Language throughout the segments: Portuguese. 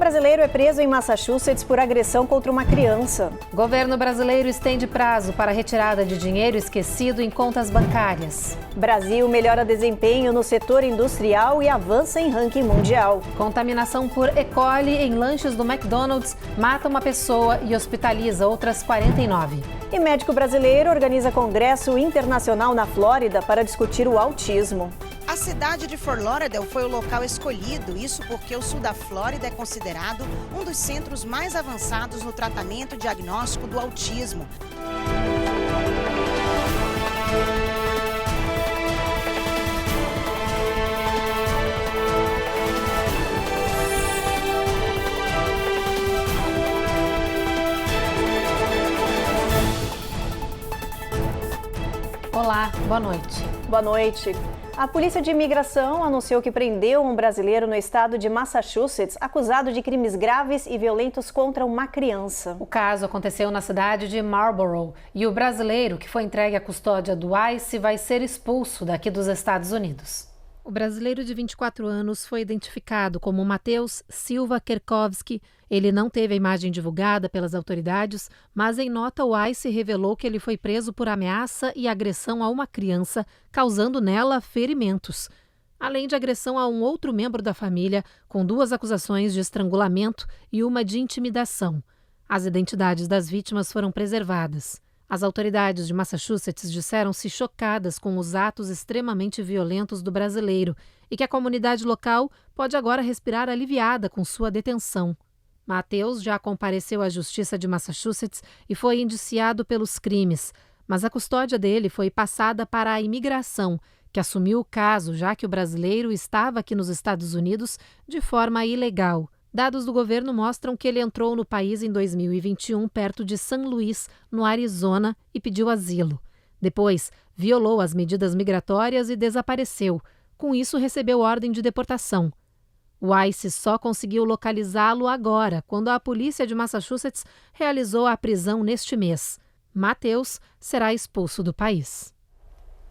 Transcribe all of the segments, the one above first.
brasileiro é preso em Massachusetts por agressão contra uma criança. Governo brasileiro estende prazo para retirada de dinheiro esquecido em contas bancárias. Brasil melhora desempenho no setor industrial e avança em ranking mundial. Contaminação por E. coli em lanches do McDonald's mata uma pessoa e hospitaliza outras 49. E médico brasileiro organiza congresso internacional na Flórida para discutir o autismo. A cidade de Fort Lauderdale foi o local escolhido, isso porque o sul da Flórida é considerado um dos centros mais avançados no tratamento e diagnóstico do autismo. Olá, boa noite. Boa noite. A Polícia de Imigração anunciou que prendeu um brasileiro no estado de Massachusetts acusado de crimes graves e violentos contra uma criança. O caso aconteceu na cidade de Marlborough e o brasileiro, que foi entregue à custódia do ICE, vai ser expulso daqui dos Estados Unidos. O brasileiro de 24 anos foi identificado como Matheus Silva Kerkowski. Ele não teve a imagem divulgada pelas autoridades, mas em nota o ICE revelou que ele foi preso por ameaça e agressão a uma criança, causando nela ferimentos. Além de agressão a um outro membro da família, com 2 acusações de estrangulamento e uma de intimidação. As identidades das vítimas foram preservadas. As autoridades de Massachusetts disseram-se chocadas com os atos extremamente violentos do brasileiro e que a comunidade local pode agora respirar aliviada com sua detenção. Matheus já compareceu à Justiça de Massachusetts e foi indiciado pelos crimes, mas a custódia dele foi passada para a imigração, que assumiu o caso, já que o brasileiro estava aqui nos Estados Unidos de forma ilegal. Dados do governo mostram que ele entrou no país em 2021, perto de San Luís, no Arizona, e pediu asilo. Depois, violou as medidas migratórias e desapareceu. Com isso, recebeu ordem de deportação. O ICE só conseguiu localizá-lo agora, quando a polícia de Massachusetts realizou a prisão neste mês. Matheus será expulso do país.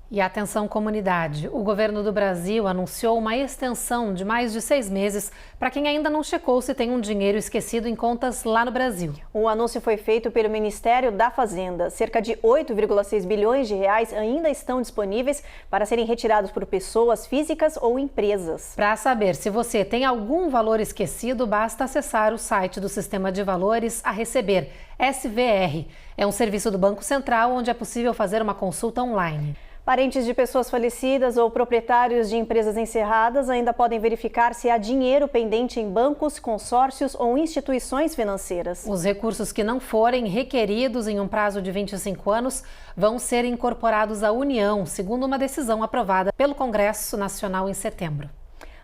E atenção, comunidade, o governo do Brasil anunciou uma extensão de mais de 6 meses para quem ainda não checou se tem um dinheiro esquecido em contas lá no Brasil. O anúncio foi feito pelo Ministério da Fazenda. Cerca de 8,6 bilhões de reais ainda estão disponíveis para serem retirados por pessoas físicas ou empresas. Para saber se você tem algum valor esquecido, basta acessar o site do Sistema de Valores a Receber, SVR. É um serviço do Banco Central onde é possível fazer uma consulta online. Parentes de pessoas falecidas ou proprietários de empresas encerradas ainda podem verificar se há dinheiro pendente em bancos, consórcios ou instituições financeiras. Os recursos que não forem requeridos em um prazo de 25 anos vão ser incorporados à União, segundo uma decisão aprovada pelo Congresso Nacional em setembro.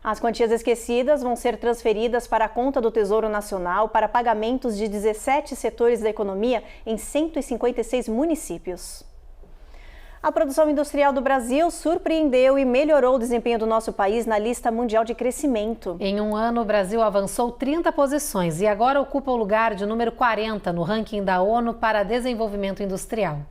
As quantias esquecidas vão ser transferidas para a conta do Tesouro Nacional para pagamentos de 17 setores da economia em 156 municípios. A produção industrial do Brasil surpreendeu e melhorou o desempenho do nosso país na lista mundial de crescimento. Em um ano, o Brasil avançou 30 posições e agora ocupa o lugar de número 40 no ranking da ONU para Desenvolvimento Industrial.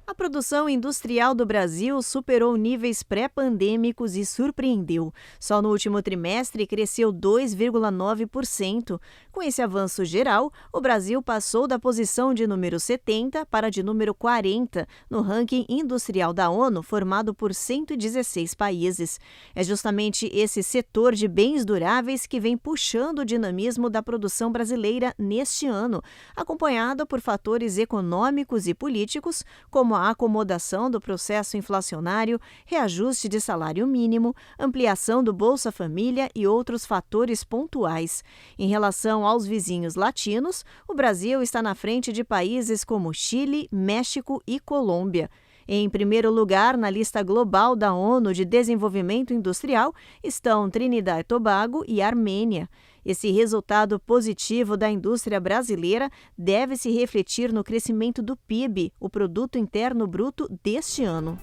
A produção industrial do Brasil superou níveis pré-pandêmicos e surpreendeu. Só no último trimestre cresceu 2,9%. Com esse avanço geral, o Brasil passou da posição de número 70 para de número 40 no ranking industrial da ONU, formado por 116 países. É justamente esse setor de bens duráveis que vem puxando o dinamismo da produção brasileira neste ano, acompanhado por fatores econômicos e políticos, como a acomodação do processo inflacionário, reajuste de salário mínimo, ampliação do Bolsa Família e outros fatores pontuais. Em relação aos vizinhos latinos, o Brasil está na frente de países como Chile, México e Colômbia. Em primeiro lugar, na lista global da ONU de Desenvolvimento Industrial, estão Trinidad e Tobago e Armênia. Esse resultado positivo da indústria brasileira deve se refletir no crescimento do PIB, o Produto Interno Bruto, deste ano.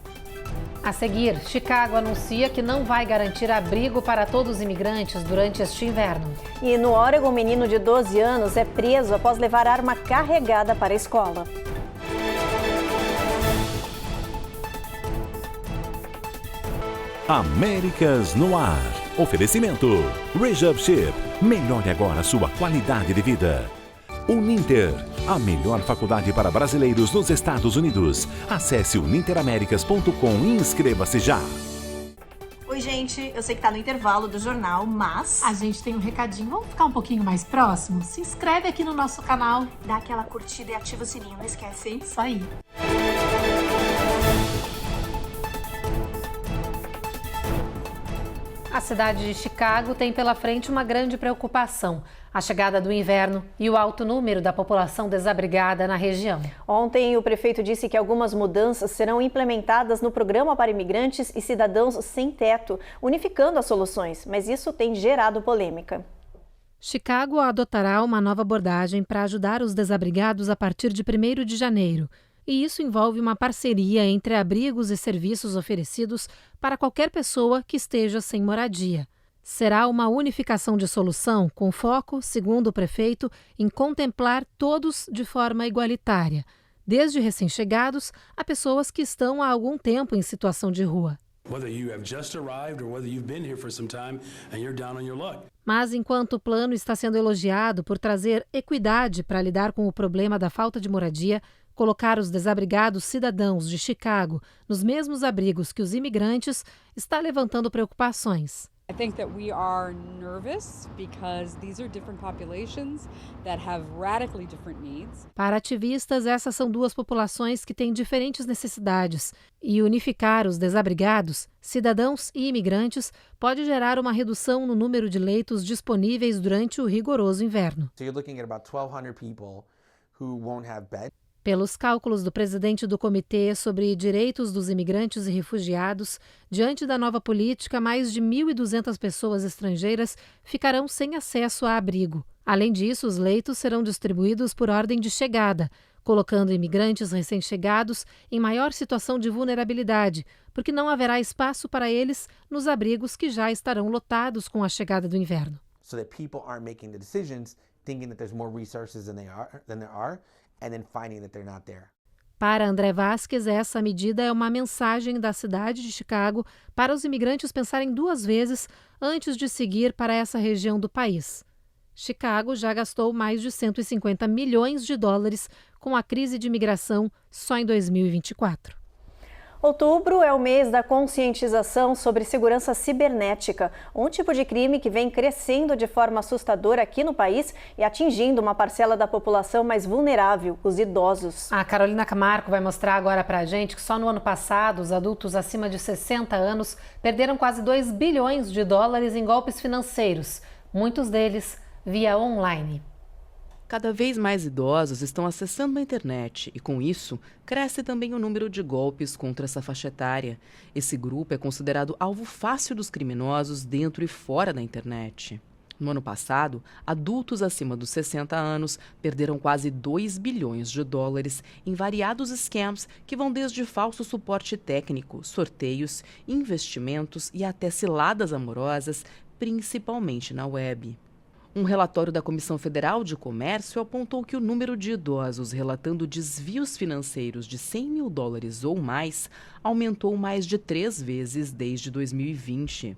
A seguir, Chicago anuncia que não vai garantir abrigo para todos os imigrantes durante este inverno. E no Oregon, um menino de 12 anos é preso após levar arma carregada para a escola. Américas no ar. Oferecimento Rejab Ship. Melhore agora sua qualidade de vida. Uninter, a melhor faculdade para brasileiros nos Estados Unidos. Acesse uninteraméricas.com e inscreva-se já. Oi, gente, eu sei que tá no intervalo do jornal, mas A gente tem um recadinho, vamos ficar um pouquinho mais próximo? Se inscreve aqui no nosso canal. dá aquela curtida e ativa o sininho, não esquece, hein? Isso aí. A cidade de Chicago tem pela frente uma grande preocupação: a chegada do inverno e o alto número da população desabrigada na região. Ontem, o prefeito disse que algumas mudanças serão implementadas no programa para imigrantes e cidadãos sem teto, unificando as soluções, mas isso tem gerado polêmica. Chicago adotará uma nova abordagem para ajudar os desabrigados a partir de 1º de janeiro. E isso envolve uma parceria entre abrigos e serviços oferecidos para qualquer pessoa que esteja sem moradia. Será uma unificação de solução com foco, segundo o prefeito, em contemplar todos de forma igualitária, desde recém-chegados a pessoas que estão há algum tempo em situação de rua. Mas enquanto o plano está sendo elogiado por trazer equidade para lidar com o problema da falta de moradia, colocar os desabrigados cidadãos de Chicago nos mesmos abrigos que os imigrantes está levantando preocupações. I think that we are nervous because these are different populations that have radically different needs. Para ativistas, essas são duas populações que têm diferentes necessidades e unificar os desabrigados, cidadãos e imigrantes, pode gerar uma redução no número de leitos disponíveis durante o rigoroso inverno. So you're looking at about 1,200 people who won't have beds. Pelos cálculos do presidente do Comitê sobre Direitos dos Imigrantes e Refugiados, diante da nova política, mais de 1.200 pessoas estrangeiras ficarão sem acesso a abrigo. Além disso, os leitos serão distribuídos por ordem de chegada, colocando imigrantes recém-chegados em maior situação de vulnerabilidade, porque não haverá espaço para eles nos abrigos que já estarão lotados com a chegada do inverno. So that people aren't making the decisions thinking that there's more resources than there are. And then finding that they're not there. Para André Vasquez, essa medida é uma mensagem da cidade de Chicago para os imigrantes pensarem duas vezes antes de seguir para essa região do país. Chicago já gastou mais de 150 milhões de dólares com a crise de imigração só em 2024. Outubro é o mês da conscientização sobre segurança cibernética, um tipo de crime que vem crescendo de forma assustadora aqui no país e atingindo uma parcela da população mais vulnerável, os idosos. A Carolina Camargo vai mostrar agora pra gente que só no ano passado os adultos acima de 60 anos perderam quase 2 bilhões de dólares em golpes financeiros, muitos deles via online. Cada vez mais idosos estão acessando a internet e, com isso, cresce também o número de golpes contra essa faixa etária. Esse grupo é considerado alvo fácil dos criminosos dentro e fora da internet. No ano passado, adultos acima dos 60 anos perderam quase 2 bilhões de dólares em variados scams que vão desde falso suporte técnico, sorteios, investimentos e até ciladas amorosas, principalmente na web. Um relatório da Comissão Federal de Comércio apontou que o número de idosos relatando desvios financeiros de 100 mil dólares ou mais aumentou mais de 3 vezes desde 2020.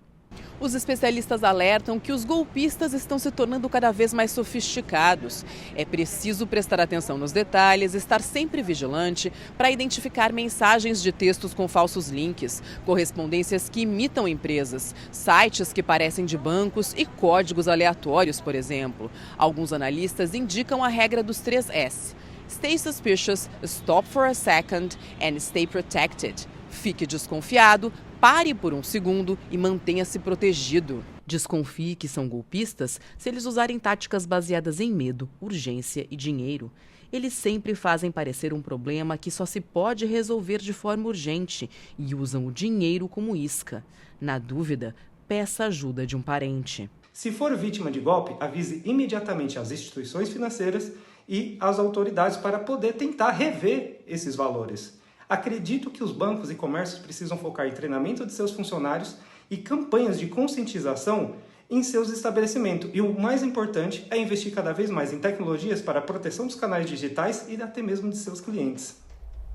Os especialistas alertam que os golpistas estão se tornando cada vez mais sofisticados. É preciso prestar atenção nos detalhes, estar sempre vigilante para identificar mensagens de textos com falsos links, correspondências que imitam empresas, sites que parecem de bancos e códigos aleatórios, por exemplo. Alguns analistas indicam a regra dos 3 S: Stay suspicious, stop for a second and stay protected. Fique desconfiado, pare por um segundo e mantenha-se protegido. Desconfie que são golpistas se eles usarem táticas baseadas em medo, urgência e dinheiro. Eles sempre fazem parecer um problema que só se pode resolver de forma urgente e usam o dinheiro como isca. Na dúvida, peça ajuda de um parente. Se for vítima de golpe, avise imediatamente as instituições financeiras e as autoridades para poder tentar rever esses valores. Acredito que os bancos e comércios precisam focar em treinamento de seus funcionários e campanhas de conscientização em seus estabelecimentos. E o mais importante é investir cada vez mais em tecnologias para a proteção dos canais digitais e até mesmo de seus clientes.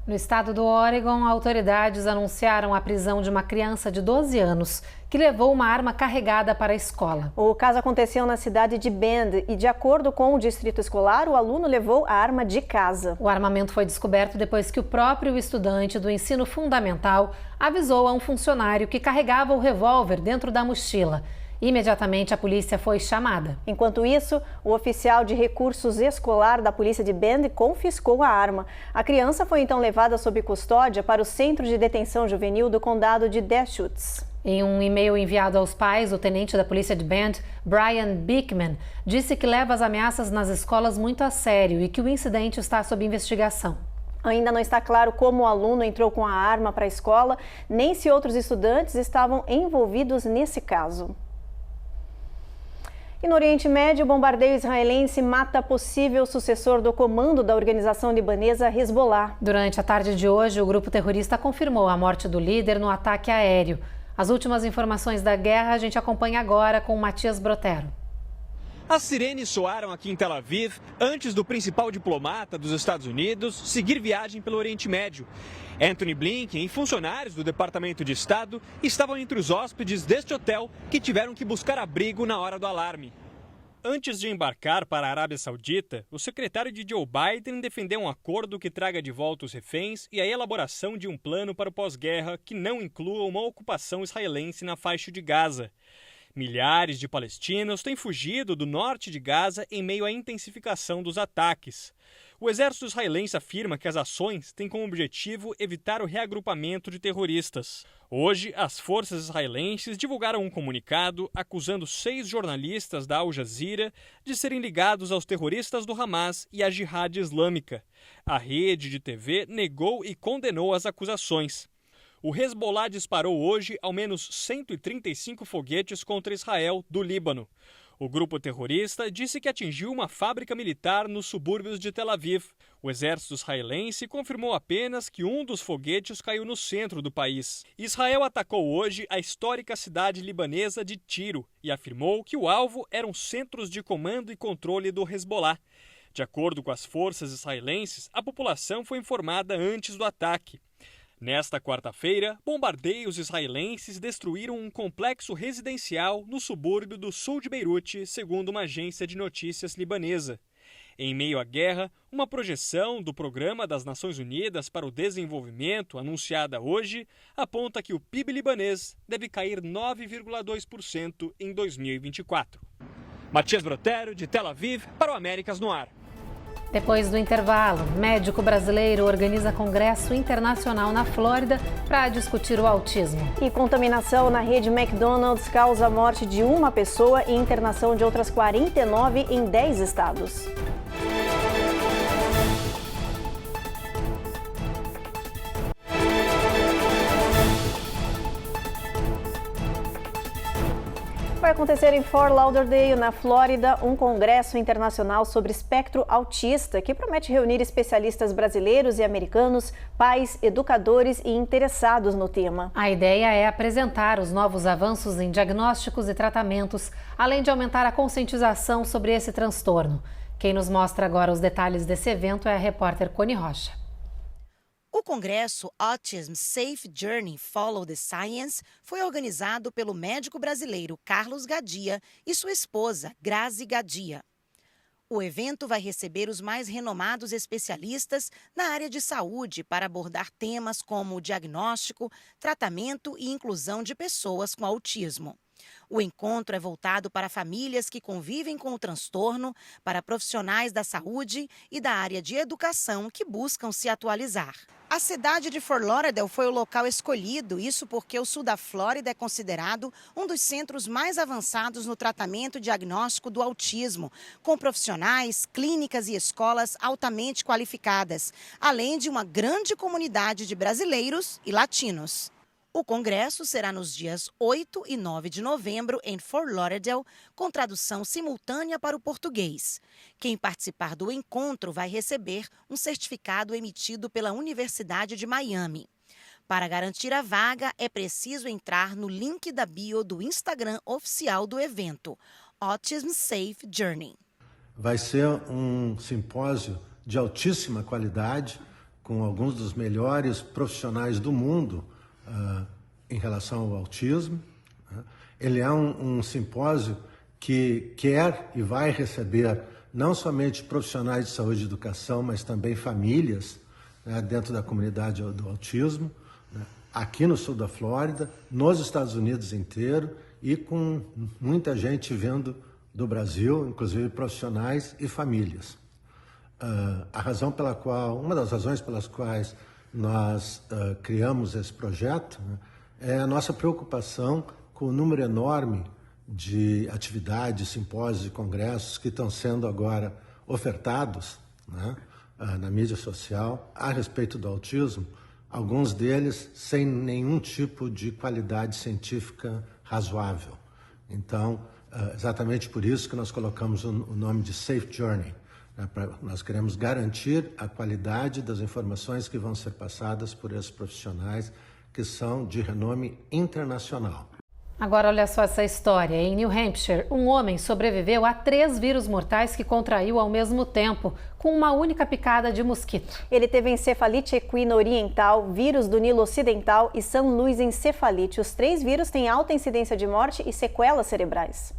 No estado do Oregon, autoridades anunciaram a prisão de uma criança de 12 anos que levou uma arma carregada para a escola. O caso aconteceu na cidade de Bend e, de acordo com o distrito escolar, o aluno levou a arma de casa. O armamento foi descoberto depois que o próprio estudante do ensino fundamental avisou a um funcionário que carregava o revólver dentro da mochila. Imediatamente a polícia foi chamada. Enquanto isso, o oficial de recursos escolar da polícia de Bend confiscou a arma. A criança foi então levada sob custódia para o Centro de Detenção Juvenil do Condado de Deschutes. Em um e-mail enviado aos pais, o tenente da polícia de Bend, Brian Bickman, disse que leva as ameaças nas escolas muito a sério e que o incidente está sob investigação. Ainda não está claro como o aluno entrou com a arma para a escola, nem se outros estudantes estavam envolvidos nesse caso. E no Oriente Médio, o bombardeio israelense mata possível sucessor do comando da organização libanesa Hezbollah. Durante a tarde de hoje, o grupo terrorista confirmou a morte do líder no ataque aéreo. As últimas informações da guerra a gente acompanha agora com o Matias Brotero. As sirenes soaram aqui em Tel Aviv antes do principal diplomata dos Estados Unidos seguir viagem pelo Oriente Médio. Anthony Blinken e funcionários do Departamento de Estado estavam entre os hóspedes deste hotel que tiveram que buscar abrigo na hora do alarme. Antes de embarcar para a Arábia Saudita, o secretário de Joe Biden defendeu um acordo que traga de volta os reféns e a elaboração de um plano para o pós-guerra que não inclua uma ocupação israelense na faixa de Gaza. Milhares de palestinos têm fugido do norte de Gaza em meio à intensificação dos ataques. O exército israelense afirma que as ações têm como objetivo evitar o reagrupamento de terroristas. Hoje, as forças israelenses divulgaram um comunicado acusando 6 jornalistas da Al Jazeera de serem ligados aos terroristas do Hamas e à Jihad Islâmica. A rede de TV negou e condenou as acusações. O Hezbollah disparou hoje ao menos 135 foguetes contra Israel do Líbano. O grupo terrorista disse que atingiu uma fábrica militar nos subúrbios de Tel Aviv. O exército israelense confirmou apenas que um dos foguetes caiu no centro do país. Israel atacou hoje a histórica cidade libanesa de Tiro e afirmou que o alvo eram centros de comando e controle do Hezbollah. De acordo com as forças israelenses, a população foi informada antes do ataque. Nesta quarta-feira, bombardeios israelenses destruíram um complexo residencial no subúrbio do sul de Beirute, segundo uma agência de notícias libanesa. Em meio à guerra, uma projeção do Programa das Nações Unidas para o Desenvolvimento, anunciada hoje, aponta que o PIB libanês deve cair 9,2% em 2024. Matias Brotero, de Tel Aviv, para o Américas no Ar. Depois do intervalo, médico brasileiro organiza congresso internacional na Flórida para discutir o autismo. E contaminação na rede McDonald's causa a morte de uma pessoa e internação de outras 49 em 10 estados. Vai acontecer em Fort Lauderdale, na Flórida, um congresso internacional sobre espectro autista que promete reunir especialistas brasileiros e americanos, pais, educadores e interessados no tema. A ideia é apresentar os novos avanços em diagnósticos e tratamentos, além de aumentar a conscientização sobre esse transtorno. Quem nos mostra agora os detalhes desse evento é a repórter Cone Rocha. O congresso Autism Safe Journey Follow the Science foi organizado pelo médico brasileiro Carlos Gadia e sua esposa, Grazi Gadia. O evento vai receber os mais renomados especialistas na área de saúde para abordar temas como diagnóstico, tratamento e inclusão de pessoas com autismo. O encontro é voltado para famílias que convivem com o transtorno, para profissionais da saúde e da área de educação que buscam se atualizar. A cidade de Fort Lauderdale foi o local escolhido, isso porque o sul da Flórida é considerado um dos centros mais avançados no tratamento e diagnóstico do autismo, com profissionais, clínicas e escolas altamente qualificadas, além de uma grande comunidade de brasileiros e latinos. O congresso será nos dias 8 e 9 de novembro em Fort Lauderdale, com tradução simultânea para o português. Quem participar do encontro vai receber um certificado emitido pela Universidade de Miami. Para garantir a vaga, é preciso entrar no link da bio do Instagram oficial do evento, Autism Safe Journey. Vai ser um simpósio de altíssima qualidade, com alguns dos melhores profissionais do mundo em relação ao autismo. Ele é um simpósio que quer e vai receber não somente profissionais de saúde e educação, mas também famílias, né, dentro da comunidade do autismo, né, aqui no sul da Flórida, nos Estados Unidos inteiro, e com muita gente vindo do Brasil, inclusive profissionais e famílias. Uma das razões pelas quais nós criamos esse projeto, né, é a nossa preocupação com o número enorme de atividades, simpósios e congressos que estão sendo agora ofertados, né, na mídia social a respeito do autismo, alguns deles sem nenhum tipo de qualidade científica razoável. Então, exatamente por isso que nós colocamos o nome de Safe Journey. Nós queremos garantir a qualidade das informações que vão ser passadas por esses profissionais que são de renome internacional. Agora olha só essa história. Em New Hampshire, um homem sobreviveu a 3 vírus mortais que contraiu ao mesmo tempo, com uma única picada de mosquito. Ele teve encefalite equina oriental, vírus do Nilo Ocidental e São Luís encefalite. Os 3 vírus têm alta incidência de morte e sequelas cerebrais.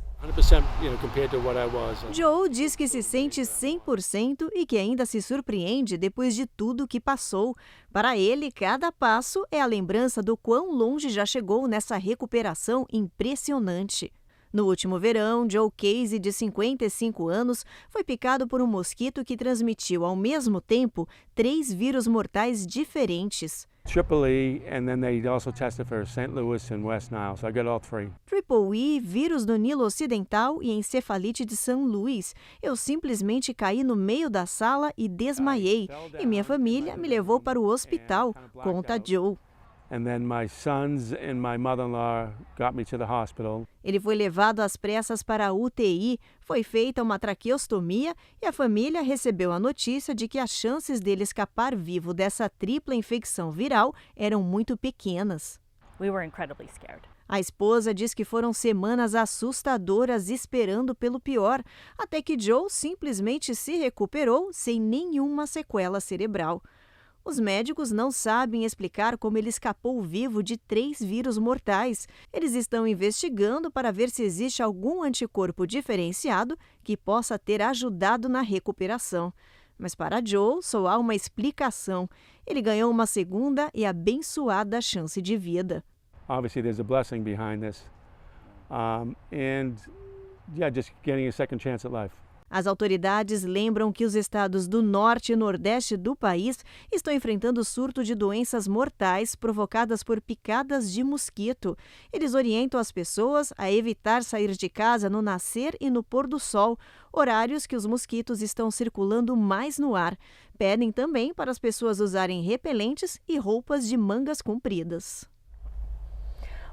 Joe diz que se sente 100% e que ainda se surpreende depois de tudo que passou. Para ele, cada passo é a lembrança do quão longe já chegou nessa recuperação impressionante. No último verão, Joe Casey, de 55 anos, foi picado por um mosquito que transmitiu ao mesmo tempo 3 vírus mortais diferentes. Triple E, and then they also tested for St. Louis and West Nile, so I got all 3. Triple E, vírus do Nilo Ocidental e encefalite de São Luís. Eu simplesmente caí no meio da sala e desmaiei. E minha família me levou para o hospital, conta Joe. And then my sons and my mother-in-law got me to the hospital. Ele foi levado às pressas para a UTI, foi feita uma traqueostomia e a família recebeu a notícia de que as chances dele escapar vivo dessa tripla infecção viral eram muito pequenas. We were incredibly scared. A esposa diz que foram semanas assustadoras esperando pelo pior, até que Joe simplesmente se recuperou sem nenhuma sequela cerebral. Os médicos não sabem explicar como ele escapou vivo de 3 vírus mortais. Eles estão investigando para ver se existe algum anticorpo diferenciado que possa ter ajudado na recuperação. Mas para Joe, só há uma explicação. Ele ganhou uma segunda e abençoada chance de vida. Obviously, there's a blessing behind this. Just getting a second chance at life. As autoridades lembram que os estados do norte e nordeste do país estão enfrentando surto de doenças mortais provocadas por picadas de mosquito. Eles orientam as pessoas a evitar sair de casa no nascer e no pôr do sol, horários que os mosquitos estão circulando mais no ar. Pedem também para as pessoas usarem repelentes e roupas de mangas compridas.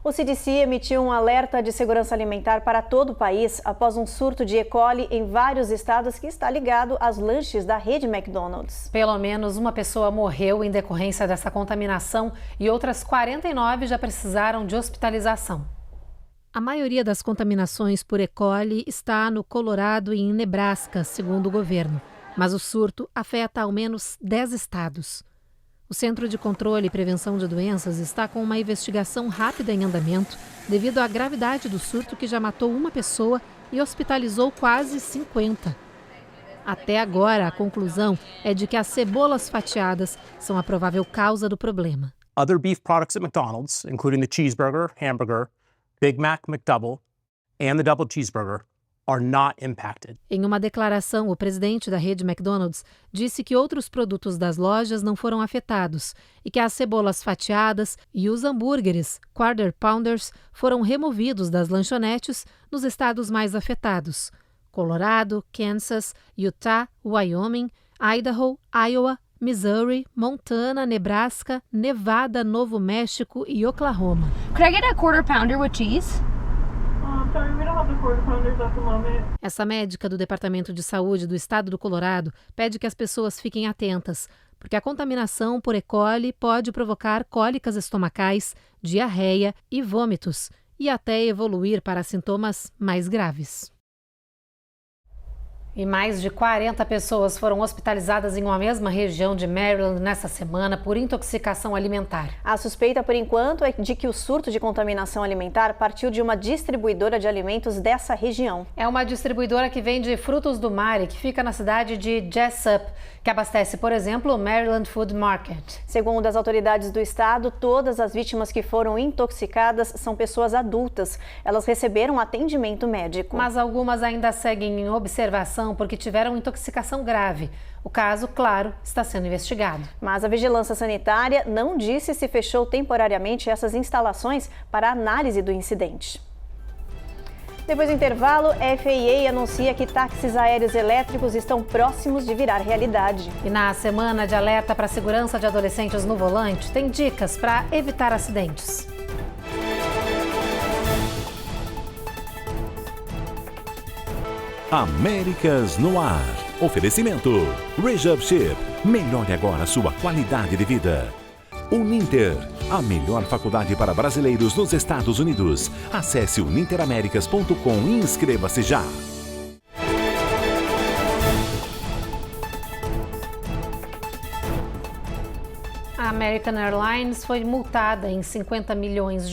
O CDC emitiu um alerta de segurança alimentar para todo o país após um surto de E. coli em vários estados que está ligado às lanches da rede McDonald's. Pelo menos uma pessoa morreu em decorrência dessa contaminação e outras 49 já precisaram de hospitalização. A maioria das contaminações por E. coli está no Colorado e em Nebraska, segundo o governo, mas o surto afeta ao menos 10 estados. O Centro de Controle e Prevenção de Doenças está com uma investigação rápida em andamento devido à gravidade do surto que já matou uma pessoa e hospitalizou quase 50. Até agora, a conclusão é de que as cebolas fatiadas são a provável causa do problema. Other beef products at McDonald's, including the cheeseburger, hamburger, Big Mac, McDouble, and the double cheeseburger, are not impacted. Em uma declaração, o presidente da rede McDonald's disse que outros produtos das lojas não foram afetados e que as cebolas fatiadas e os hambúrgueres Quarter Pounders foram removidos das lanchonetes nos estados mais afetados: Colorado, Kansas, Utah, Wyoming, Idaho, Iowa, Missouri, Montana, Nebraska, Nevada, Novo México e Oklahoma. Could I get a Quarter Pounder with cheese? Essa médica do Departamento de Saúde do estado do Colorado pede que as pessoas fiquem atentas, porque a contaminação por E. coli pode provocar cólicas estomacais, diarreia e vômitos, e até evoluir para sintomas mais graves. E mais de 40 pessoas foram hospitalizadas em uma mesma região de Maryland nesta semana por intoxicação alimentar. A suspeita, por enquanto, é de que o surto de contaminação alimentar partiu de uma distribuidora de alimentos dessa região. É uma distribuidora que vende frutos do mar e que fica na cidade de Jessup, que abastece, por exemplo, o Maryland Food Market. Segundo as autoridades do estado, todas as vítimas que foram intoxicadas são pessoas adultas. Elas receberam atendimento médico. Mas algumas ainda seguem em observação porque tiveram intoxicação grave. O caso, claro, está sendo investigado. Mas a Vigilância Sanitária não disse se fechou temporariamente essas instalações para análise do incidente. Depois do intervalo, a FAA anuncia que táxis aéreos elétricos estão próximos de virar realidade. E na semana de alerta para a segurança de adolescentes no volante, tem dicas para evitar acidentes. Américas no ar. Oferecimento. Rejup Chip. Melhore agora sua qualidade de vida. Uninter. A melhor faculdade para brasileiros nos Estados Unidos. Acesse uninteraméricas.com e inscreva-se já. A American Airlines foi multada em $50 milhões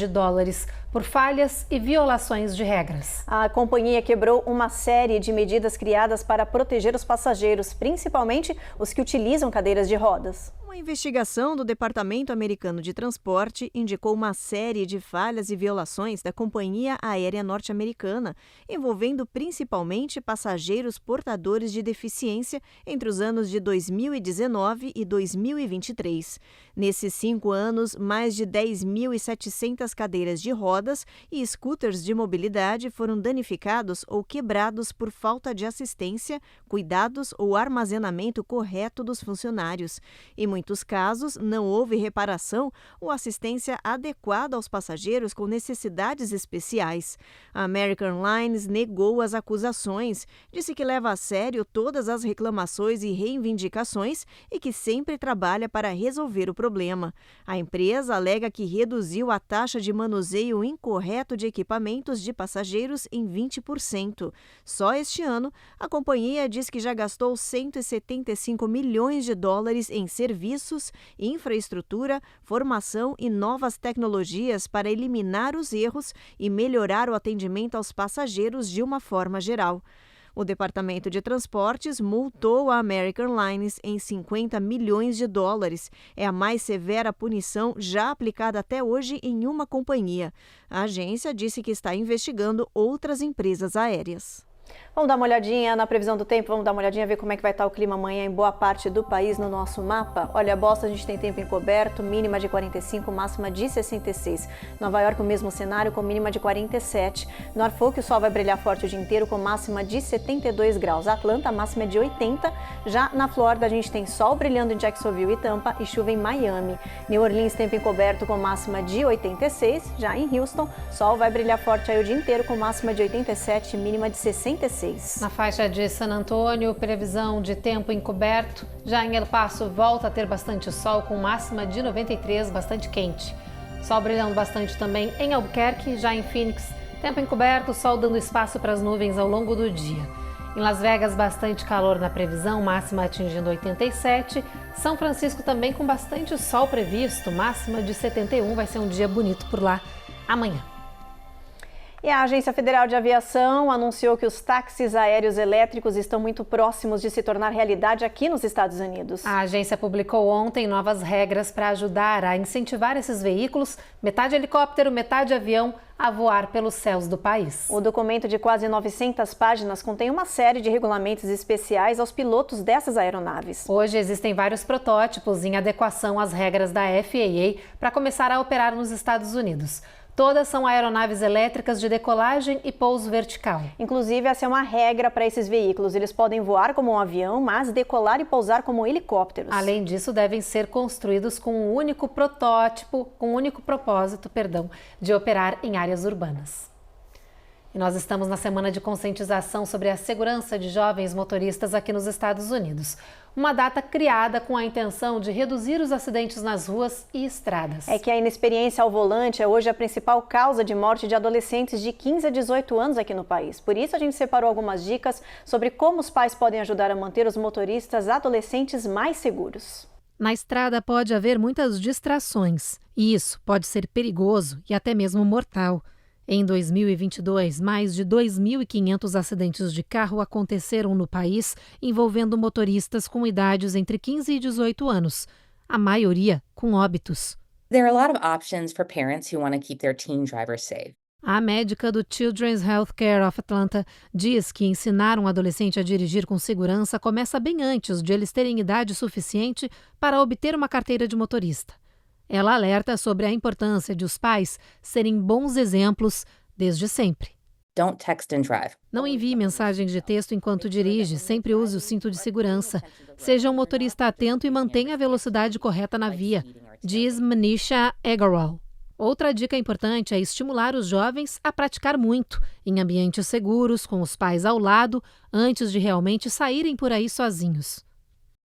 por falhas e violações de regras. A companhia quebrou uma série de medidas criadas para proteger os passageiros, principalmente os que utilizam cadeiras de rodas. Uma investigação do Departamento Americano de Transporte indicou uma série de falhas e violações da companhia aérea norte-americana, envolvendo principalmente passageiros portadores de deficiência entre os anos de 2019 e 2023. Nesses 5 anos, mais de 10.700 cadeiras de rodas e scooters de mobilidade foram danificados ou quebrados por falta de assistência, cuidados ou armazenamento correto dos funcionários. Em muitos casos, não houve reparação ou assistência adequada aos passageiros com necessidades especiais. A American Airlines negou as acusações, disse que leva a sério todas as reclamações e reivindicações e que sempre trabalha para resolver o problema. A empresa alega que reduziu a taxa de manuseio incorreto de equipamentos de passageiros em 20%. Só este ano, a companhia diz que já gastou $175 milhões em serviços, infraestrutura, formação e novas tecnologias para eliminar os erros e melhorar o atendimento aos passageiros de uma forma geral. O Departamento de Transportes multou a American Airlines em $50 milhões. É a mais severa punição já aplicada até hoje em uma companhia. A agência disse que está investigando outras empresas aéreas. Vamos dar uma olhadinha na previsão do tempo, vamos dar uma olhadinha, ver como é que vai estar o clima amanhã em boa parte do país no nosso mapa. Olha, Boston a gente tem tempo encoberto, mínima de 45, máxima de 66. Nova York o mesmo cenário com mínima de 47. Norfolk o sol vai brilhar forte o dia inteiro com máxima de 72 graus. Atlanta a máxima é de 80. Já na Flórida a gente tem sol brilhando em Jacksonville e Tampa e chuva em Miami. New Orleans tempo encoberto com máxima de 86. Já em Houston, sol vai brilhar forte aí o dia inteiro com máxima de 87 e mínima de 66. Na faixa de San Antônio, previsão de tempo encoberto. Já em El Paso, volta a ter bastante sol com máxima de 93, bastante quente. Sol brilhando bastante também em Albuquerque. Já em Phoenix, tempo encoberto, sol dando espaço para as nuvens ao longo do dia. Em Las Vegas, bastante calor na previsão, máxima atingindo 87. São Francisco também com bastante sol previsto, máxima de 71. Vai ser um dia bonito por lá amanhã. E a Agência Federal de Aviação anunciou que os táxis aéreos elétricos estão muito próximos de se tornar realidade aqui nos Estados Unidos. A agência publicou ontem novas regras para ajudar a incentivar esses veículos, metade helicóptero, metade avião, a voar pelos céus do país. O documento de quase 900 páginas contém uma série de regulamentos especiais aos pilotos dessas aeronaves. Hoje existem vários protótipos em adequação às regras da FAA para começar a operar nos Estados Unidos. Todas são aeronaves elétricas de decolagem e pouso vertical. Inclusive, essa é uma regra para esses veículos. Eles podem voar como um avião, mas decolar e pousar como helicópteros. Além disso, devem ser construídos com um único propósito, de operar em áreas urbanas. E nós estamos na semana de conscientização sobre a segurança de jovens motoristas aqui nos Estados Unidos. Uma data criada com a intenção de reduzir os acidentes nas ruas e estradas. É que a inexperiência ao volante é hoje a principal causa de morte de adolescentes de 15 a 18 anos aqui no país. Por isso, a gente separou algumas dicas sobre como os pais podem ajudar a manter os motoristas adolescentes mais seguros. Na estrada pode haver muitas distrações, e isso pode ser perigoso e até mesmo mortal. Em 2022, mais de 2.500 acidentes de carro aconteceram no país, envolvendo motoristas com idades entre 15 e 18 anos, a maioria com óbitos. There are a lot of options for parents who want to keep their teen drivers safe. A médica do Children's Healthcare of Atlanta diz que ensinar um adolescente a dirigir com segurança começa bem antes de eles terem idade suficiente para obter uma carteira de motorista. Ela alerta sobre a importância de os pais serem bons exemplos desde sempre. Don't text and drive. Não envie mensagens de texto enquanto dirige, sempre use o cinto de segurança. Seja um motorista atento e mantenha a velocidade correta na via, diz Manisha Agarwal. Outra dica importante é estimular os jovens a praticar muito, em ambientes seguros, com os pais ao lado, antes de realmente saírem por aí sozinhos.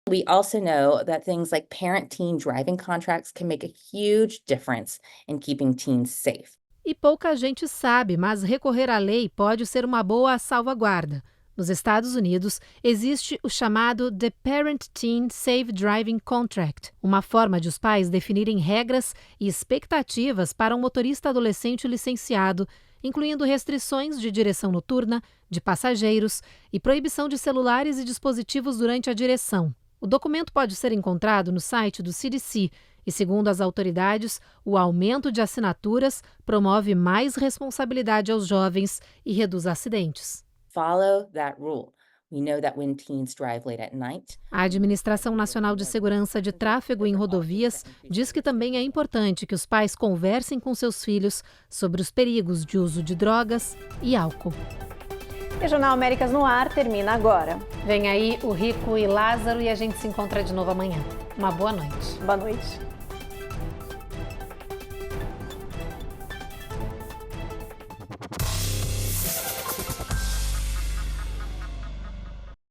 We also know that things like parent-teen driving contracts can make a huge difference in keeping teens safe. E pouca gente sabe, mas recorrer à lei pode ser uma boa salvaguarda. Nos Estados Unidos, existe o chamado The Parent-Teen Safe Driving Contract, uma forma de os pais definirem regras e expectativas para um motorista adolescente licenciado, incluindo restrições de direção noturna, de passageiros e proibição de celulares e dispositivos durante a direção. O documento pode ser encontrado no site do CDC e, segundo as autoridades, o aumento de assinaturas promove mais responsabilidade aos jovens e reduz acidentes. Follow that rule. We know that when teens drive late at night. A Administração Nacional de Segurança de Tráfego em Rodovias diz que também é importante que os pais conversem com seus filhos sobre os perigos de uso de drogas e álcool. O Jornal Américas no Ar termina agora. Vem aí o Rico e Lázaro e a gente se encontra de novo amanhã. Uma boa noite. Boa noite.